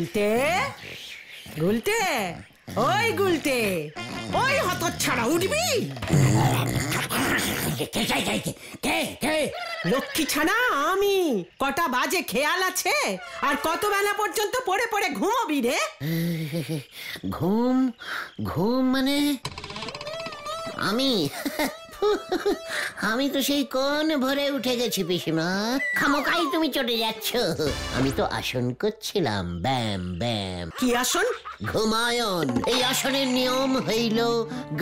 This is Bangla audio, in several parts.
গুলটে গুলটে ওই গুলটে ওই হতচ্ছাড়া উঠবি? লক্ষ্মী ছানা আমি। কটা বাজে খেয়াল আছে? আর কত বেলা পর্যন্ত পড়ে পড়ে ঘুমোবি রে? ঘুম ঘুম মানে আমি তো সেই কোন ভরে উঠে গেছি পিসিমা। খামোকাই তুমি চটে যাচ্ছ। আমি তো আসন করছিলাম, ব্যায়াম ব্যায়াম। কি আসন? ঘুমায়ন। এই আসনের নিয়ম হইল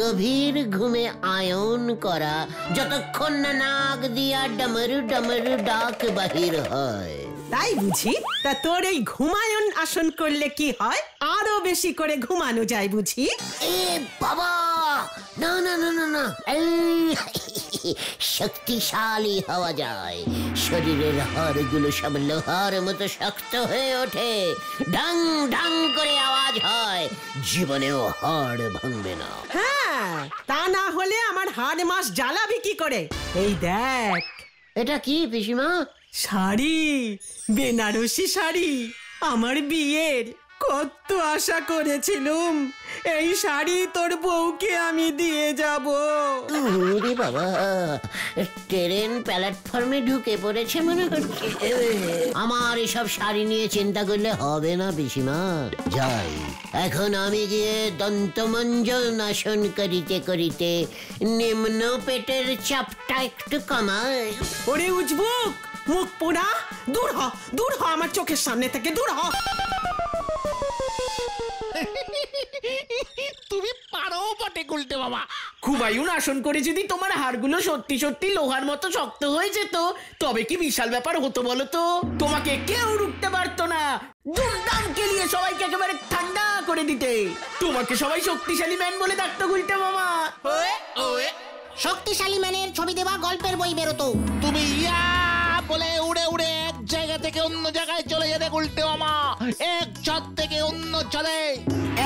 গভীর ঘুমে আয়ন করা, যতক্ষণ না নাক দিয়া ডমরু ডমরু ডাক বাহির হয়। তাই বুঝি? তা তোর এই ঘুমায়ন আসন করলে কি হয়? আরো বেশি করে ঘুমানো যায় বুঝি? এ বাবা, না না না না না, শক্তিশালী হওয়া যায়। শরীরের হাড়গুলো সব লোহার মতো শক্ত হয়ে ওঠে, ডাং ডাং করে আওয়াজ হয়। জীবনেও হাড় ভাঙবে না। হ্যাঁ, তা না হলে আমার হাড় মাস জ্বালাবি কি করে? এই দেখ। এটা কি পিসিমা? শাড়ি, বেনারসি শাড়ি। আমার বিয়ের কত আশা করেছিলুম এই শাড়ি তোর বউকে আমি দিয়ে যাব। ওরে বাবা, ট্রেন প্ল্যাটফর্মে ঢুকে পড়েছে মনে হচ্ছে। আমার এসব শাড়ি নিয়ে চিন্তা করলে হবে না পিসিমা। যাই, এখন আমি গিয়ে দন্তমঞ্জন আসন করিতে করিতে নিম্ন পেটের চাপটা একটু কমাই। ওরে উজবুক, মুখ পোড়া, দূর হ, দূর হ আমার চোখের সামনে থেকে, দূর হ। তুমি পারো বটে গুলটে বাবা। হুমায়ুন আসন করে যদি তোমার হাড়গুলো সত্যি সত্যি লোহার মতো শক্ত হয়ে যেত, তবে কি বিশাল ব্যাপার হতো বলো তো? তোমাকে কেউ রুখতে পারতো না। দুমদাম কেলিয়ে সবাইকে একেবারে ঠান্ডা করে দিতে। তোমাকে সবাই শক্তিশালী ম্যান বলে ডাকতো গুলটে মামা। শক্তিশালী ম্যানের ছবি দেওয়া গল্পের বই বেরোতো। তুমি ইয়া বলে উড়ে উড়ে এক জায়গা থেকে অন্য জায়গায় চলে যেতে গুলটে মামা। এক ছাদ থেকে অন্য ছাদে,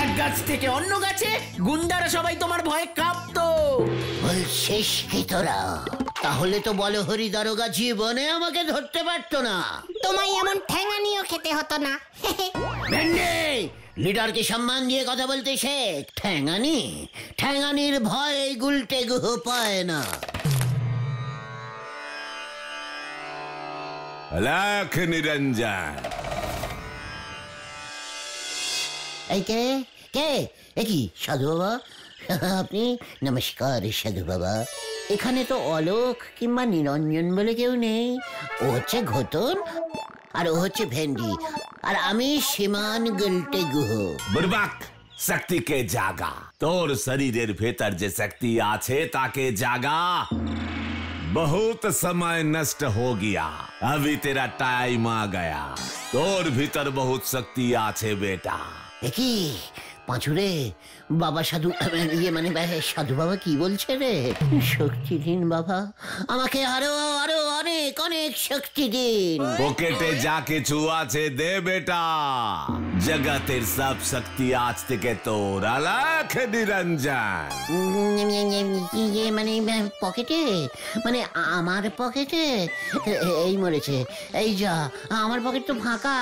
এক গাছ থেকে অন্য গাছে। গুন্ডারা সবাই তোমার ভয়ে কাঁপতো। বলছিস কি তোরা? তাহলে তো বলো হরি দারোগা জীবনে আমাকে ধরতে পারতো না। তোমায় এমন ঠ্যাঙানিও খেতে হতো না। ভেন্ডে, লিডারকে সম্মান দিয়ে কথা বলতে শেখ। ঠ্যাঙানি, ঠ্যাঙানির ভয় গুলটে গুহ পায় না। अलख निरंजन। এই কে কে? কি সাধু বাবা আপনি? নমস্কার সাধু বাবা। এখানে তো অলোক কিংবা নিরঞ্জন বলে কেউ নেই। ও হচ্ছে ঘোতন আর ও হচ্ছে ভেন্ডি, আর আমি সীমান গুলটে গুহ। बुर्बक, शक्ति के जागा। तोर शरीरेर भीतर जे शक्ति आछे ताके जागा। बहुत समय नष्ट हो गया, अभी तेरा टाइम आ गया। तोर भीतर बहुत शक्ति आछे बेटा। কি পাঁচুরে বাবা সাধু, ইয়ে মানে সাধু বাবা কি বলছে রে? শক্তি দিন বাবা, আমাকে আরো আরো অনেক অনেক শক্তি দিন। পকেটে যা কিছু আছে দে বেটা। জগতের সব শক্তি আজ থেকে তোর। अलख निरंजन। ইয়ে মানে পকেটে, মানে আমার পকেটে? এই মরেছে, এই যা, আমার পকেট তো ফাঁকা।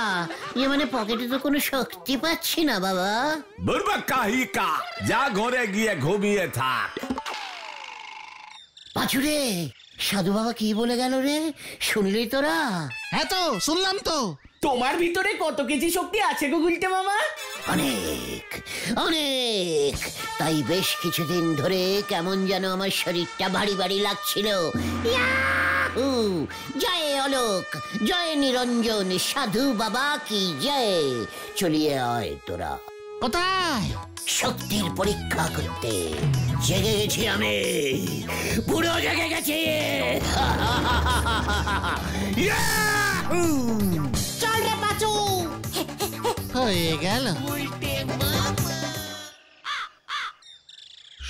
ইয়ে মানে পকেটে তো কোনো শক্তি পাচ্ছি না বাবা। बुर्बक काहे का, যা ঘরে গিয়ে ঘুমিয়ে থাক। পাঁচুরে সাধু বাবা কি বলে গেল রে? শুনলি তোরা? হ্যাঁ তো শুনলাম তো। তোমার ভিতরে কত কেজি শক্তি আছে গো গুলটে মামা? অনেক অনেক। তাই বেশ কিছুদিন ধরে কেমন যেন আমার শরীরটা ভারী ভারী লাগছিল। ইয়াহু! জয় অলোক, জয় নিরঞ্জন, সাধু বাবা কি জয়। চলিয়ে আয় তোরা। কোথায়? শক্তির পরীক্ষা করতে। জেগে গেছি আমি, পুরো জেগে গেছি। চল রে পাঁচু। হয়ে গেল।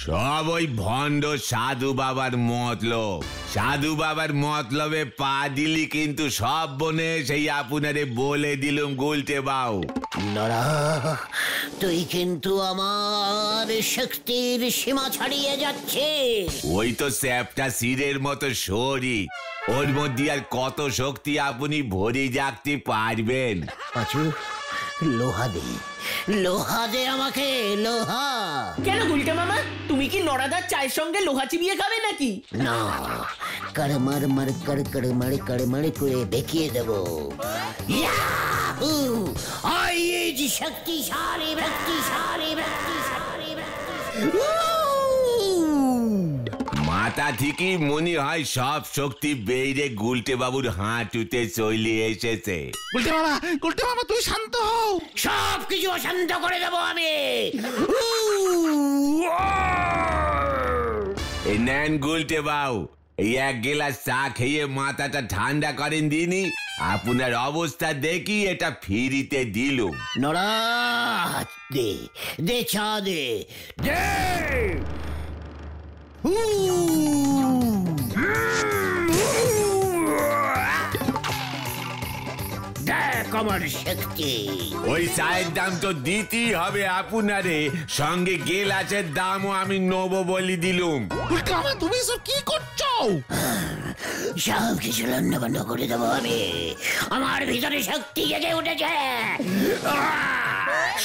সব ওই ভণ্ড সাধু বাবার মতলব। সাধু বাবার মতলবে পা দিলি কিন্তু সব বনে সেই আপনারে বলে দিলুম গুলটে বাউ। নরা, তুই কিন্তু আমার শক্তির সীমা ছাড়িয়ে যাচ্ছে। ওই তো স্যাপটা সিরের মতো শরীর, ওর মধ্যে আর কত শক্তি আপনি ভরে রাখতে পারবেন? পাঁচু, লোহা দে, লোহা দে আমাকে, লোহা। কেন গুলটে মামা, তুমি কি নড়াদার চায়ের সঙ্গে লোহা চিবিয়ে খাবে নাকি? না, কড়মড় মড় কড়মড় করে দেখিয়ে দেবো। ইয়াহু! I is শক্তিশালী ব্যক্তি। মাথা ঠিকই মনে হয় সব শক্তি বেড়ে গুলটে বাবুর হাঁটুতে চলে এসেছে। গুলটে মামা তুই শান্ত হও। সব কিছু অশান্ত করে দেবো আমি। এই নেন গুলটে বাবু, এই এক গ্লাস চা খেয়ে মাথাটা ঠান্ডা করেন দিনি। আপনার অবস্থা দেখি এটা ফিরিতে দিলুম। নড়া দে, দে চা দে, দে। দেখ আমার শক্তি। ওই চায়ের দাম তো দিতেই হবে আপনারে, সঙ্গে গেলাসের দামও আমি নেবো বলি দিলুম। গুলটে মামা তুমি সব কি করছো? সব কিছু লন্ডভন্ড করে দেবো আমি। আমার ভিতরে শক্তি জেগে উঠেছে।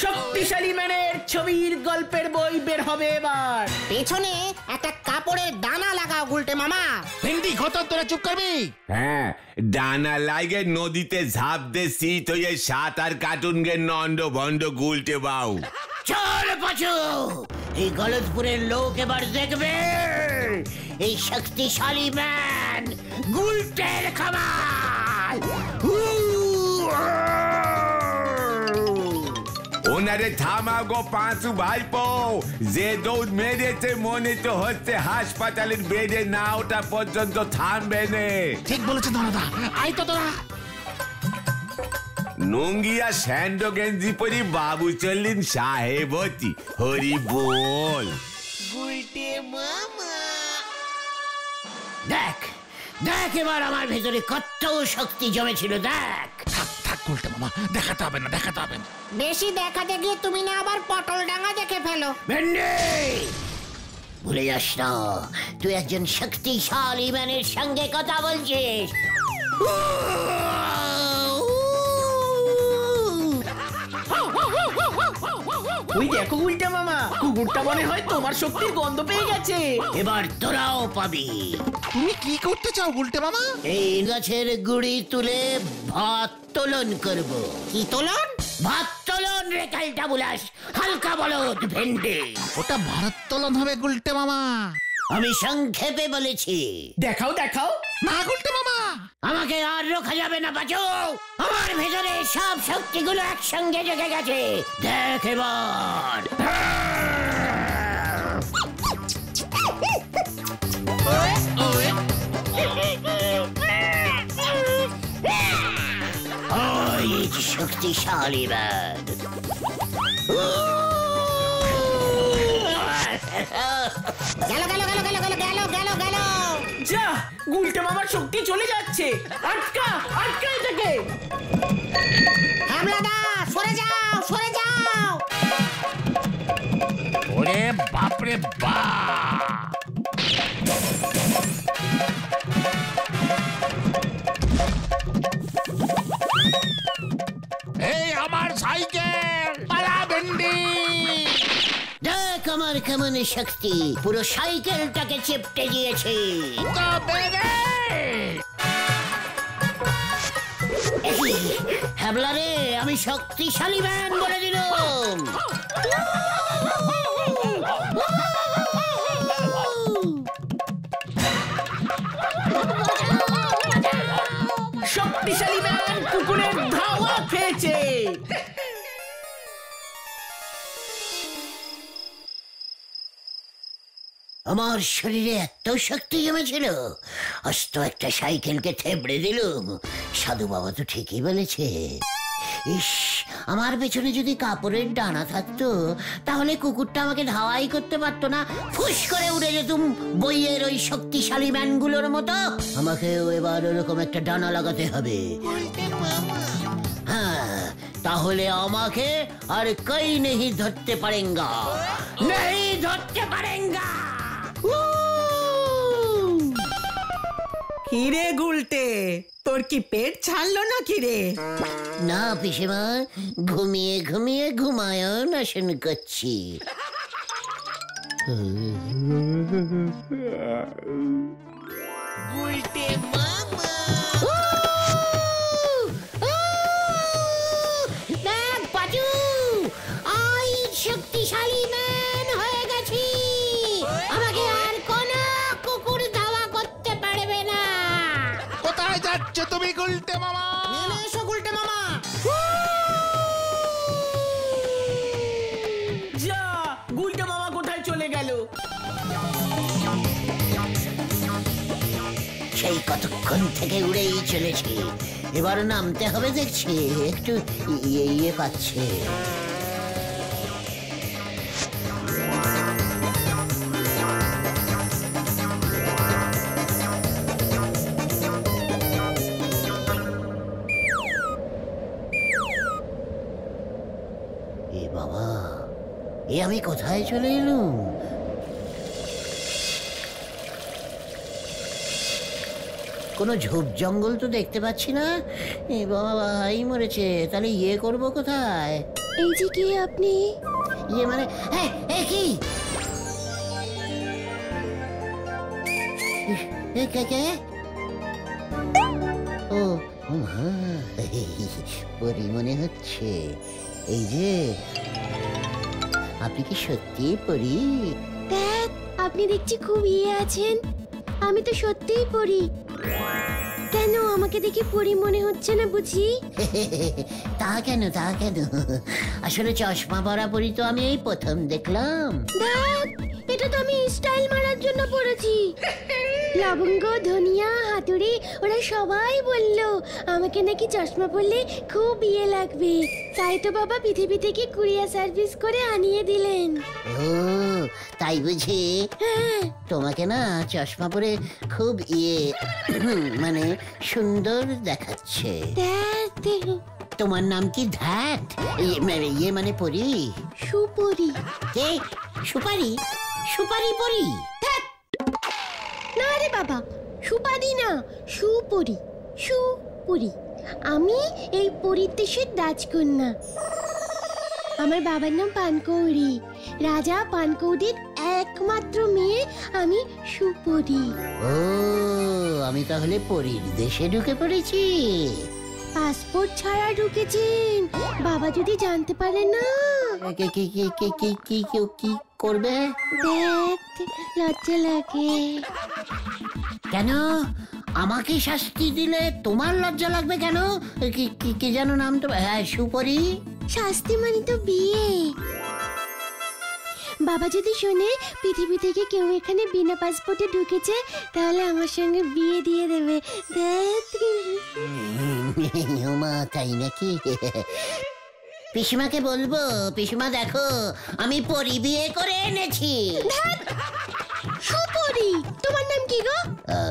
শক্তিশালী ম্যানের ছবির গল্পের বই বের হবে এবার। পেছনে একটা কাপড়ের দানা লাগাও গুলটে মামা। ভেন্ডি খতম, তোরা চুপ করবি। হ্যাঁ, ডানা লাগে নদীতে ঝাঁপ দে শীত হয়ে সাঁতার কাটুন গে নন্ড ভন্ড গুলটে বাউ। চল পাচু, এই গলতপুরের লোক এবার দেখবে এই শক্তিশালী ম্যান গুলটের খামার। ওনারে থামাগো পাঁচু ভাইপো, যে দৌড় মেরেছে মনে তো হচ্ছে হাসপাতালের বেডে না ওটা পর্যন্ত থামবে নে। ঠিক বলেছে দাদা, আই তো তোরা। নুঙ্গিয়া স্যান্ডো গেঞ্জি পরি বাবু চললেন সাহেবতী, হরি বল। দেখ, দেখ এবার আমার ভেতরে কত শক্তি জমেছিল। দেখ। থাক গুলটে মামা, দেখাতে হবে না। বেশি দেখাতে গিয়ে তুমি না আবার পটল ডাঙা দেখে ফেলো। ভেন্ডি, ভুলে যাস না তুই একজন শক্তিশালী ম্যানের সঙ্গে কথা বলছিস। ওই দেখো গুলটে মামা, কুকুরটা মনে হয় তোমার শক্তির গন্ধ পেয়ে গেছে। এবার তোরাও পাবি। তুমি কি করতে চাও গুলটে মামা? এই গাছের গুড়ি তুলে ভাত তোলন করব। কি তোলন? ভাত তোলন রে কালটা বুলাস, হালকা বলদ ভেন্ডি। ওটা ভারোত্তোলন হবে গুলটে মামা। আমি সংক্ষেপে বলেছি। দেখাও। না গুলটে মামা, আমাকে আর রোখা যাবে না বাঁচো। আমার ভেতরে সব শক্তিগুলো একসঙ্গে জেগে গেছে। দেখ এবার। ওই শক্তিশালী ম্যান। গেল। যা, গুলটে মামার শক্তি চলে যাচ্ছে। আটকা এটাকে। হামলাদা, সরে যাও। ওরে বাপরে বাপ। এই আমার সাইকেল, পালা ভেন্ডি। দেখ আমার কেমন শক্তি, পুরো সাইকেলটাকে চেপটে দিয়েছে। হ্যাবলা রে, আমি শক্তিশালী ম্যান বলে দিলাম। শক্তিশালী ম্যান কুকুরের ধাওয়া খেয়েছে। আমার শরীরে এত শক্তি জমেছিল, আস্ত একটা সাইকেলকে থেবড়ে দিলুম। সাধু বাবা তো ঠিকই বলেছে। ইস, আমার পেছনে যদি কাপড়ের ডানা থাকতো তাহলে কুকুরটা আমাকে ধাওয়াই করতে পারতো না, ফুস করে উড়ে যেতুম বইয়ের ওই শক্তিশালী ম্যানগুলোর মতো। আমাকেও এবার ওরকম একটা ডানা লাগাতে হবে। হ্যাঁ, তাহলে আমাকে আর কই নেই ধরতে পারেঙ্গা, নেই ধরতে পারেঙ্গা। হিরে গুলটে, তোর কি পেট ছাড়লো নাকি রে? না পিসিমা, ঘুমিয়ে ঘুমিয়ে ঘুমায়ন আসন করছি। শক্তিশালী ম্যান হয়ে গেছি, আমাকে আর কোনো কুকুর ধাওয়া করতে পারবে না। কোথায় যাচ্ছে তুমি গুলটে মামা? নেমে এসো গুলটে মামা। যা, গুলটে মামা কোথায় চলে গেল? সেই কতক্ষণ থেকে উড়েই চলেছি, এবার নামতে হবে দেখছি, একটু ইয়ে পাচ্ছে। বাবা, এ আমি কোথায় চলে এলুম? কোনো ঝোপ জঙ্গল তো দেখতে পাচ্ছি না। এ বাবা, ভাই মরেছে, তাহলে ইয়ে করবো কোথায়? এই যে কি আপনি? ইয়ে মানে কি কে? ও মা, পরি মনে হচ্ছে। এই যে, আপনি কি সত্যি পরি? দেখ, আপনি দেখছি খুব ইয়ে আছেন। আমি তো সত্যিই পড়ি। কেন আমাকে দেখে পড়ি মনে হচ্ছে না বুঝি? তা কেন? আসলে চশমা পরা পরি তো আমি এই প্রথম দেখলাম। দেখ, এটা তো আমি স্টাইল মারার জন্য পড়েছি। লবঙ্গ, ধনিয়া, হাতুড়ি ওরা সবাই বললো আমাকে নাকি চশমা পরলে খুব ইয়ে লাগবে। তাই তো বাবা পৃথিবী থেকে কুরিয়ার সার্ভিস করে আনিয়ে দিলেন। ও তাই বুঝি? হ্যাঁ। তোমাকে না চশমা পরে খুব ইয়ে মানে সুন্দর দেখাচ্ছে। দেখ, তোমার নাম কি? ধ্যাত? ইয়ে মানে পরি? সুপরি। কে? সুপারি? সুপারি পরি? না রে বাবা, সুপারি না, সুপরি। সুপরি। আমি এই পরীর দেশের রাজকন্যা। আমার বাবার নাম পানকৌড়ি। রাজা পানকৌড়ির একমাত্র মেয়ে আমি, সুপরি। ও, আমি তাহলে পরীর দেশে ঢুকে পড়েছি। পাসপোর্ট ছাড়া ঢুকেছেন, বাবা যদি জানতে পারে না। কি করবে? দেখ, লজ্জা লাগে। কেন? আমাকে শাস্তি দিলে তোমার লজ্জা লাগবে কেন? কি যেন নাম তো? হ্যাঁ, সুপরি। শাস্তি মানে তো বিয়ে। বাবা যদি শোনে পৃথিবী থেকে কেউ এখানে বিনা পাসপোর্টে ঢুকেছে, তাহলে আমার সঙ্গে বিয়ে দিয়ে দেবে। দেখ। মা, তাই নাকি? পিসিমাকে বলবো, পিসিমা দেখো আমি পরি বিয়ে করে এনেছি। সুপরি, তোমার নাম কি গো?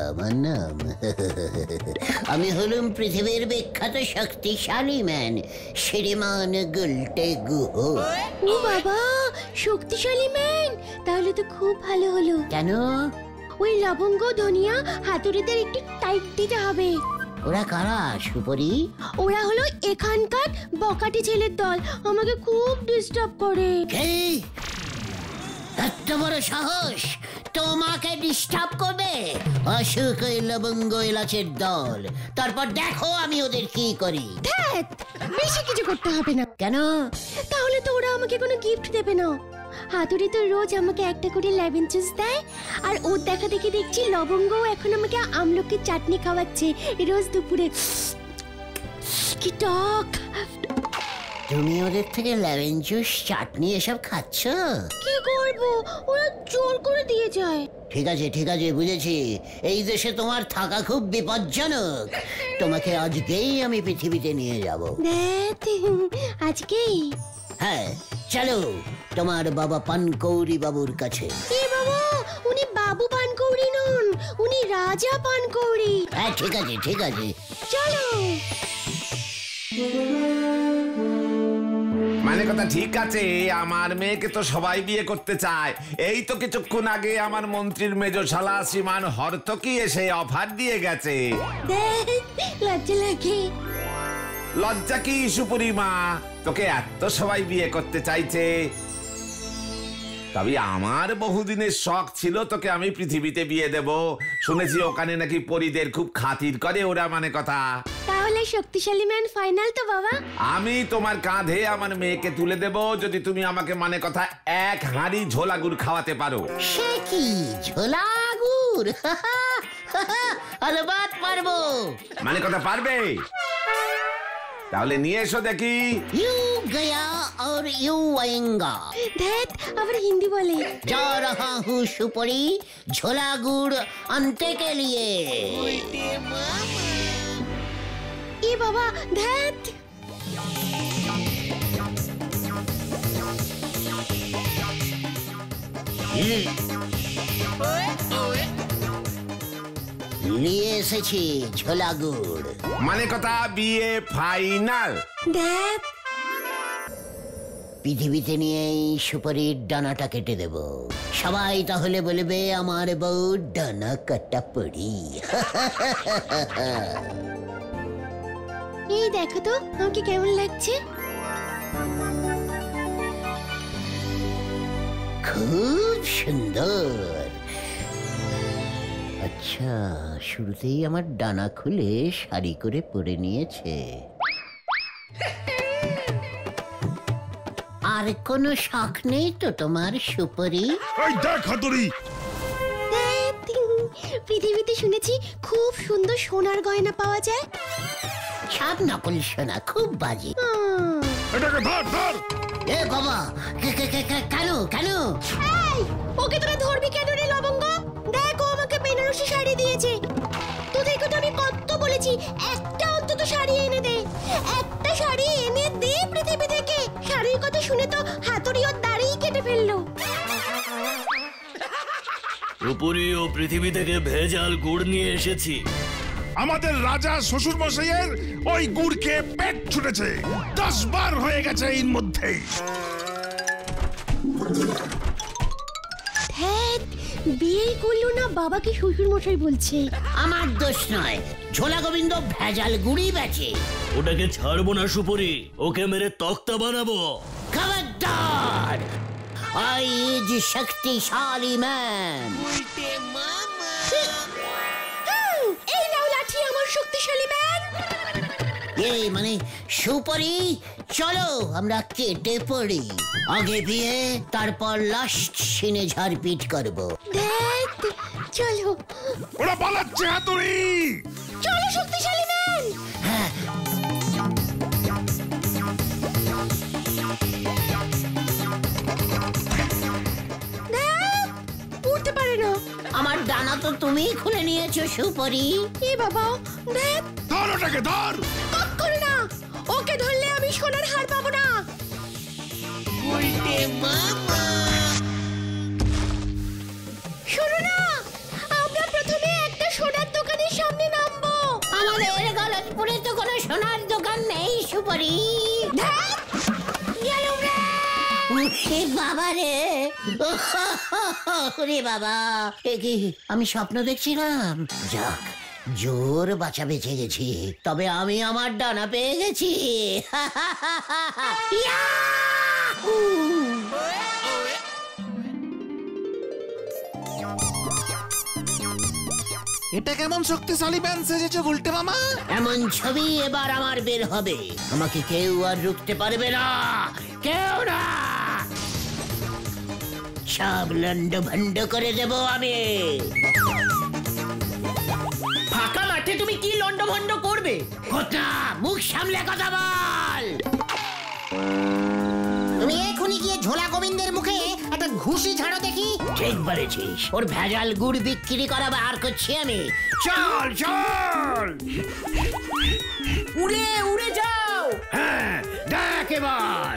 আমার নাম আমি হলুম পৃথিবীর বিখ্যাত শক্তিশালী ম্যান, শ্রীমান গুলটে গুহ। ও বাবা, শক্তিশালী ম্যান, তাহলে তো খুব ভালো হলো। কেন? ওই লবঙ্গ, ধনিয়া, হাতুড়িদের একটু টাইট দিতে হবে। ওরা কারা সুপরি? ওরা হলো এখানকার বকাটি ছেলের দল, আমাকে খুব ডিস্টার্ব করে। এত বড় সাহস তোমাকে ডিস্টার্ব করবে? অসুখ ওই লবঙ্গ এলাচের দল। তারপর দেখো আমি ওদের কি করি। ধ্যাৎ, বেশি কিছু করতে হবে না। কেন? তাহলে তো ওরা আমাকে কোনো গিফট দেবে না। হাতুড়ি তো রোজ আমাকে একটা করে লেমন জুস দেয়, আর ওর দেখা দেখি দেখছি লবঙ্গও এখন আমাকে আমলকির চাটনি খাওয়াচ্ছে রোজ দুপুরে। কি টক! তুমি ওদের থেকে লেমন জুস, চাটনি এসব খাচ্ছ? কি করবো, ওরা জোর করে দিয়ে যায়। ঠিক আছে, বুঝেছি। এই দেশে তোমার থাকা খুব বিপজ্জনক। তোমাকে আজকেই আমি পৃথিবীতে নিয়ে যাব। আজকেই? হ্যাঁ, চলো তোমার বাবা পানকৌড়ি বাবুর কাছে। এ বাবা, উনি বাবু পানকৌড়ি নন, উনি রাজা পানকৌড়ি। হ্যাঁ, ঠিক আছে। চলো। মানে কথা ঠিক আছে, আমার মেয়েকে তো সবাই বিয়ে করতে চায়। এই তো কিছুক্ষণ আগে আমার মন্ত্রীর মেজ শালা শ্রীমান হরতকি এসে অফার দিয়ে গেছে। লজ্জা লাগে। লজ্জা কি সুপুরি মা, তোকে এত সবাই বিয়ে করতে চাইছে। তবে আমার বহুদিনের শখ ছিল তোকে আমি পৃথিবীতে বিয়ে দেব। শুনেছি ওখানে নাকি পরীদের খুব খাতির করে ওরা, মানে কথা। তাহলে শক্তিশালী ম্যান ফাইনাল তো বাবা? আমি তোমার কাঁধে আমার মেয়েকে তুলে দেব যদি তুমি আমাকে মানে কথা 1 হাঁড়ি ঝোলা গুড় খাওয়াতে পারো। সে কি ঝোলা গুড়? আলবাত পারবো। মানে কথা পারবে? তাহলে নিয়ে এসো দেখি। ইউ গয়া और यू आएगा। ধ্যাত, আবার হিন্দি বলে। जा रहा हूँ सुपरी झोला गुड़ आनते के लिए। এ বাবা, ধ্যাত। নিয়ে এসেছি ঝোলা গুড়। মানে কথা বিয়ে ফাইনাল। ধ্যাত। পৃথিবীতে নিয়েই সুপারির ডানাটা কেটে দেব। সবাই তাহলে বলবে আমার বউ ডানা কাটা পড়ি। এই দেখো তো আমাকে কেমন লাগছে। খুব সুন্দর। আচ্ছা, শুরুতেই আমার ডানা খুলে শাড়ি করে পরে নিয়েছে। আর কোনো শখ নেই তো তোমার সুপরি? এই দেখ হাতুড়ি। ধ্যাত, পৃথিবীতে শুনেছি খুব সুন্দর সোনার গয়না পাওয়া যায়। সব নকল সোনা, খুব বাজে। এটাকে ধর ধর। এ বাবা, কেন কেন? এই, ওকে তোরা ধরবি কেন রে লবঙ্গ? দেখো আমাকে বেনারসি শাড়ি দিয়েছে। তোদেরকে তো আমি কত বলেছি একটা অন্তত শাড়ি এনে দে, একটা শাড়ি এনে দে পৃথিবী থেকে। শাড়ির কথা শুনে তো হাতুড়ি ওর দাড়ি কেটে ফেললো। উপরি ও পৃথিবী থেকে ভেজাল গুড় নিয়ে এসেছি। আমাদের রাজা শ্বশুর মশাইয়ের ওই গুড় খেয়ে পেট ছুটেছে। 10 বার হয়ে গেছে এর মধ্যেই। ধ্যাত, বিয়ে করলো না বাবাকে শ্বশুর মশাই বলছে। আমার দোষ নয়, ঝোলা গোবিন্দ ভেজাল গুড়ি বেচে। ওটাকে ছাড়বো না সুপুরি, ওকে মেরে তক্তা বানাবো। খবরদার! I is শক্তিশালী ম্যান। এই নাও লাঠি আমার শক্তিশালী ম্যান। এই মানে সুপরি, চলো আমরা কেটে পড়ি। আগে বিয়ে, তারপর লাস্ট সিনে ঝাড়পিট করবো। ধ্যাত, চলো ওরা পালাচ্ছে হাতুড়ি। চলো শক্তিশালী ম্যান। হ্যাঁ, ধ্যাত, উঠতে পারে না। আমার ডানা তো তুমিই খুলে নিয়েছো সুপরি। এ বাবা, ধ্যাত, ধর ওটাকে ধর। কখনো না। ওকে ধরলে আমি সোনার হার পাবো না। শোনো না, আমরা প্রথমে একটা সোনার দোকানের সামনে নামবো। আমাদের গলতপুরে তো কোনো সোনার দোকান নেই সুপরি। ধ্যাত, গেলুম রে। উরে বাবা রে, ওরে বাবা, এ কি আমি স্বপ্ন দেখছিলাম? যাক, জোর বাঁচা বেঁচে গেছি। তবে আমি আমার ডানা পেয়ে গেছি। ইয়াহু! এটা কেমন শক্তিশালী ম্যান সেজেছো গুলটে মামা? এমন ছবি এবার আমার বের হবে, আমাকে কেউ আর রুখতে পারবে না, কেউ না। সব লন্ড ভন্ড করে দেব আমি। ফাঁকা মাঠে তুমি কি লন্ডভন্ড করবে? কথা, মুখ সামলে কথা বল। তুমি এখনই গিয়ে ঝোলা গোবিন্দের মুখে একটা ঘুষি ঝাড়ো দেখি। ঠিক বলেছিস, ওর ভেজাল গুড় বিক্রি করা বার করছি আমি। চল চল, উড়ে উড়ে যাও। হ্যাঁ, দেখ এবার।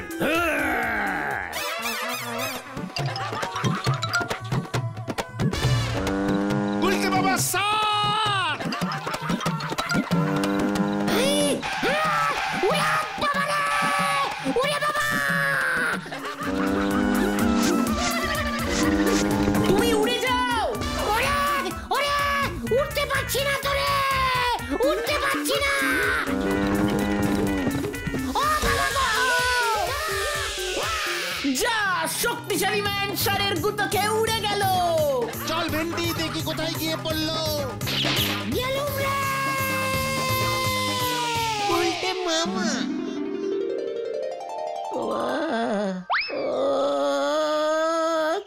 গুলটে বাবা স্যার। ওরে বাবা! যা শক্তিশালী ম্যান সারের গুতো খেয়ে উড়ে গেল। চল ভেন্ডি দেখি কোথায় গিয়ে পড়লো। গেলুম রে। উল্টে মামা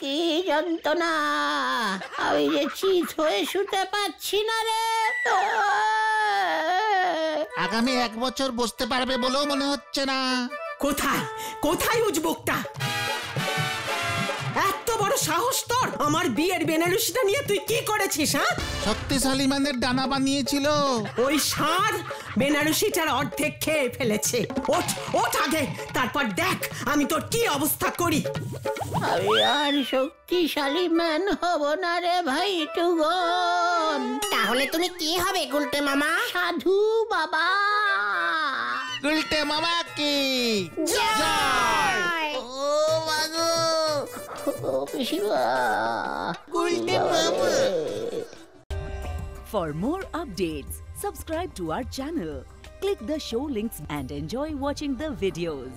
কি যন্ত্রণা, আমি যে চিত হয়ে শুতে পাচ্ছি না রে। আগামী 1 বছর বসতে পারবে বলেও মনে হচ্ছে না। কোথায় কোথায় উজবুকটা? এত বড় সাহস তোর! আমার বিয়ের বেনারসিটা নিয়ে তুই কি করেছিস? হ্যাঁ, শক্তিশালী ম্যানের ডানা বানিয়েছিল। ওই ষাঁড় বেনারসিটার অর্ধেক খেয়ে ফেলেছে। ওঠ ওঠ আগে, তারপর দেখ আমি তোর কি অবস্থা করি। আমি আর শক্তিশালী ম্যান হব না রে ভাই টুগন। তাহলে তুমি কি হবে গুলটে মামা? সাধু বাবা। গুলটে মামা কি জয়। ও মাগো, ও পিসিমা। গুলটে মামা। For more updates, subscribe to our channel, click the show links and enjoy watching the videos.